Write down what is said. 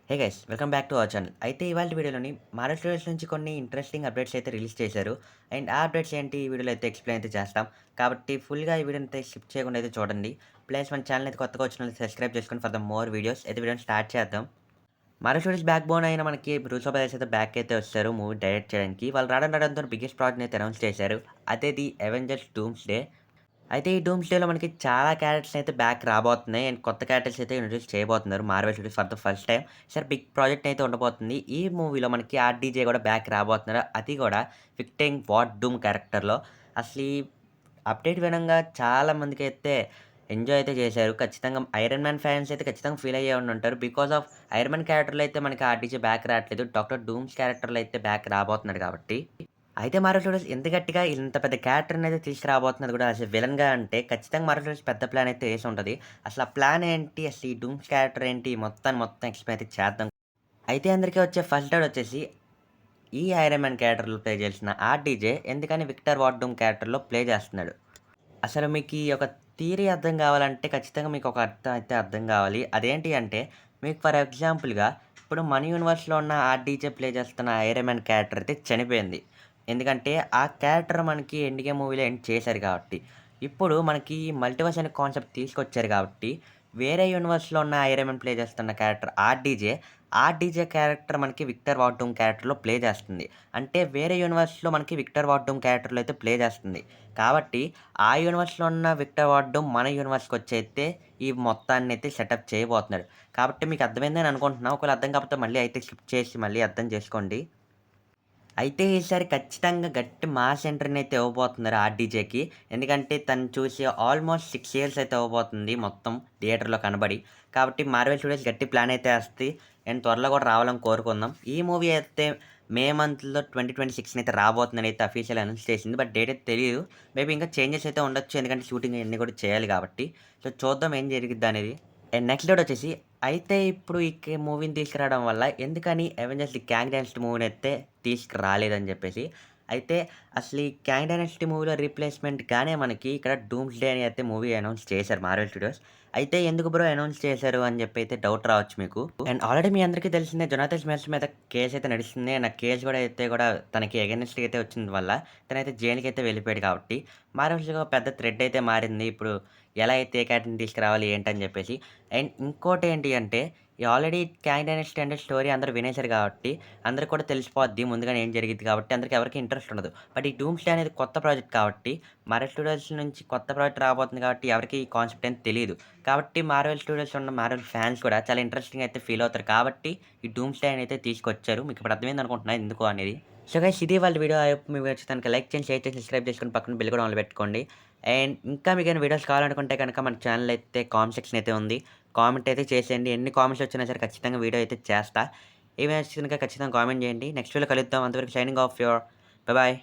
Hey guys welcome back to our channel. అయితే ఇవాళ వీడియోలోని మార్వెల్ స్టూడియోస్ నుంచి కొన్ని ఇంట్రెస్టింగ్ అప్డేట్స్ అయితే రిలీజ్ చేశారు. అండ్ ఆ అప్డేట్స్ ఏంటి ఈ వీడియోలో అయితే ఎక్స్‌ప్లెయిన్ అయితే చేస్తాం. కాబట్టి ఫుల్‌గా ఈ వీడియోని అయితే స్కిప్ చేయకుండా అయితే చూడండి. ప్లస్ మన ఛానల్ అయితే కొత్తగా వచ్చిన వాళ్ళు సబ్స్క్రైబ్ చేసుకొని ఫర్ ద మోర్ వీడియోస్. అయితే వీడియోని స్టార్ట్ చేద్దాం. మార్వెల్ స్టూడియోస్ బ్యాక్ బోన్ అయిన మనకి రూసో బ్రదర్స్ అయితే బ్యాక్ అయితే వచ్చారు మూవీ డైరెక్ట్ చేయడానికి. వాళ్ళు రావడంతో బిగ్గెస్ట్ ప్రాజెక్ట్‌ని అయితే అనౌన్స్ చేశారు. అదే ది అవెంజర్స్ డూమ్స్‌డే. అయితే ఈ డూమ్స్‌డేలో మనకి చాలా క్యారెక్టర్స్ అయితే బ్యాక్ రాబోతున్నాయి. అండ్ కొత్త క్యారెక్టర్స్ అయితే ఇంట్రొడ్యూస్ చేయబోతున్నారు Marvel studios for the first time. ఈసారి బిగ్ ప్రాజెక్ట్ అయితే ఉండబోతుంది. ఈ మూవీలో మనకి ఆర్‌డీజే కూడా బ్యాక్ రాబోతున్నారు. అది కూడా విక్టింగ్ వార్ డూమ్ క్యారెక్టర్‌లో. అసలు ఈ అప్డేట్ వినంగా చాలా మందికైతే ఎంజాయ్ అయితే చేశారు. ఖచ్చితంగా ఐరన్ మ్యాన్ ఫ్యాన్స్ అయితే ఖచ్చితంగా ఫీల్ అయ్యే ఉండుంటారు. బికాజ్ ఆఫ్ ఐరన్ మ్యాన్ క్యారెక్టర్‌లో అయితే మనకి ఆర్‌డీజే బ్యాక్ రావట్లేదు. డాక్టర్ డూమ్స్ క్యారెక్టర్‌లో అయితే బ్యాక్ రాబోతున్నాడు కాబట్టి అయితే మార్వెల్ స్టూడియోస్ ఇంత గట్టిగా ఇంత పెద్ద క్యారెక్టర్‌నయితే తీసుకురాబోతున్నది కూడా అసలు విలన్‌గా అంటే ఖచ్చితంగా మార్వెల్ స్టూడియోస్ పెద్ద ప్లాన్ అయితే యేసుంటది. అసలు ఆ ప్లాన్ ఏంటి? అసలు ఈ డూమ్స్ క్యారెక్టర్ ఏంటి? మొత్తం ఎక్స్‌ప్లెయిన్ అయితే చేద్దాం. అయితే అందరికి వచ్చే ఫస్ట్ డౌట్ వచ్చేసి ఈ ఐరన్ మ్యాన్ క్యారెక్టర్‌లో ప్లే చేసిన ఆర్‌డీజే ఎందుకని విక్టర్ వార్ డూమ్ క్యారెక్టర్‌లో ప్లే చేస్తున్నాడు? అసలు మీకు ఈ యొక్క థియరీ అర్థం కావాలంటే ఖచ్చితంగా మీకు ఒక అర్థం అయితే అర్థం కావాలి. అదేంటి అంటే మీకు ఫర్ ఎగ్జాంపుల్‌గా ఇప్పుడు మన యూనివర్స్‌లో ఉన్న ఆర్‌డీజే ప్లే చేస్తున్న ఐరన్ మ్యాన్ క్యారెక్టర్ అయితే చనిపోయింది. ఎందుకంటే ఆ క్యారెక్టర్ మనకి ఎండ్ గేమ్ మూవీలో ఎండ్ చేశారు కాబట్టి. ఇప్పుడు మనకి మల్టివర్స్ అనే కాన్సెప్ట్ తీసుకొచ్చారు కాబట్టి వేరే యూనివర్స్‌లో ఉన్న ఐరన్ మ్యాన్ ప్లే చేస్తున్న క్యారెక్టర్ ఆర్‌డీజే క్యారెక్టర్ మనకి విక్టర్ వార్ డూమ్ క్యారెక్టర్‌లో ప్లే చేస్తుంది. అంటే వేరే యూనివర్స్‌లో మనకి విక్టర్ వార్ డూమ్ క్యారెక్టర్‌లో అయితే ప్లే చేస్తుంది. కాబట్టి ఆ యూనివర్స్‌లో ఉన్న విక్టర్ వార్డ్ మన యూనివర్స్‌కొచ్చైతే ఈ మొత్తాన్నయితే సెటప్ చేయబోతున్నాడు. కాబట్టి మీకు అర్థమైందని అనుకుంటున్నా. ఒకవేళ అర్థం కాకపోతే మళ్ళీ అయితే స్కిప్ చేసి మళ్ళీ అర్థం చేసుకోండి. అయితే ఈసారి ఖచ్చితంగా గట్టి మాస్ ఎంట్రీనైతే ఇవ్వబోతున్నారు ఆర్‌డీజేకి. ఎందుకంటే తను చూసి ఆల్మోస్ట్ 6 ఇయర్స్ అయితే అవ్వబోతుంది మొత్తం థియేటర్‌లో కనబడి. కాబట్టి మార్వెల్ స్టూడియోస్ గట్టి ప్లాన్ అయితే ఏస్తది. అండ్ త్వరలో కూడా రావాలని కోరుకుందాం. ఈ మూవీ అయితే మే మంత్‌లో 2026 అయితే రాబోతుందని అయితే అఫీషియల్ అనౌన్స్ చేసింది. బట్ డేట్ అయితే తెలీదు. మేబీ ఇంకా చేంజెస్ అయితే ఉండొచ్చు. ఎందుకంటే షూటింగ్ ఇయన్నీ కూడా చేయాలి కాబట్టి. సో చూద్దాం ఏం జరిగిద్దనేది. అండ్ నెక్స్ట్ డౌట్ వచ్చేసి, అయితే ఇప్పుడు ఈ మూవీని తీసుకురావడం వల్ల ఎందుకని 'అవెంజర్స్ ది గ్యాంగ్ డైనస్టీ' మూవీనైతే తీసుకురాలేదని జెప్పేసి. అయితే అసలు ఈ 'గ్యాంగ్ డైనస్టీ' మూవీలో రీప్లేస్‌మెంట్‌గానే మనకి ఇక్కడ 'డూమ్స్‌డే' అని అయితే మూవీ అనౌన్స్ చేశారు మార్వెల్ స్టూడియోస్. అయితే ఎందుకు బ్రో అనౌన్స్ చేశారు అని జెప్పి అయితే డౌట్ రావచ్చు మీకు. అండ్ ఆల్రెడీ మీ అందరికీ తెలిసిందే 'జొనాథన్ స్మిత్' మీద కేస్ అయితే నడుస్తుంది. అండ్ ఆ కేస్ కూడా తనకి అగైనెస్ట్‌గా అయితే వచ్చింది వల్ల తనైతే జైలుకైతే వెళ్ళిపోయాడు కాబట్టి మార్వెల్స్‌లో పెద్ద థ్రెడ్ అయితే మారింది. ఇప్పుడు ఎలా అయితే ఏ క్యారెక్టర్‌ని తీసుకురావాలి ఏంటని జెప్పేసి. అండ్ ఇంకోటేంటి అంటే, ఈ ఆల్రెడీ 'గ్యాంగ్ డైనస్టీ' అంటే స్టోరీ అందరూ వినేసారు గాబట్టి, అందరికి కూడా తెలిసిపోద్ది ముందుగానే ఏం జరిగిద్ది కాబట్టి, అందరికి ఎవరికీ ఇంట్రెస్ట్ ఉండదు. బట్ ఈ 'డూమ్స్‌డే' అనేది కొత్త ప్రాజెక్ట్ కాబట్టి, మార్వెల్ స్టూడియోస్ నుంచి కొత్త ప్రాజెక్ట్ రాబోతుంది కాబట్టి, ఎవరికీ ఈ కాన్సెప్ట్ అనేది తెలీదు. కాబట్టి మార్వెల్ స్టూడియోస్ ఉన్న మార్వెల్ ఫ్యాన్స్ కూడా చాలా ఇంట్రెస్టింగ్‌గా అయితే ఫీల్ అవుతారు కాబట్టి, ఈ 'డూమ్స్‌డే' అని అయితే తీసుకొచ్చారు. మీకు ఇప్పుడు అర్థమైంది అనుకుంటున్నా ఎందుకు అనేది. సో గైస్ ఇది ఇవాళ వీడియో. ఐ హోప్ మీకు నచ్చితే లైక్ చేయండి, షేర్ చేసి, సబ్స్క్రైబ్ చేసుకొని పక్కన బెల్ కూడా ఆన్‌లో పెట్టుకోండి. అండ్ ఇంకా మీకేమైనా వీడియోస్ కావాలనుకుంటే గనక మన ఛానల్ అయితే కామెంట్ సెక్షన్ అయితే ఉంది. కామెంట్ అయితే చేసేయండి. ఎన్ని కామెంట్స్ వచ్చినా సరే ఖచ్చితంగా వీడియో అయితే చేస్తా. ఏమైనా నచ్చితే గనుక ఖచ్చితంగా కామెంట్ చేయండి. నెక్స్ట్ వీడియోలో కలుద్దాం. అంతవరకు signing off your bye bye.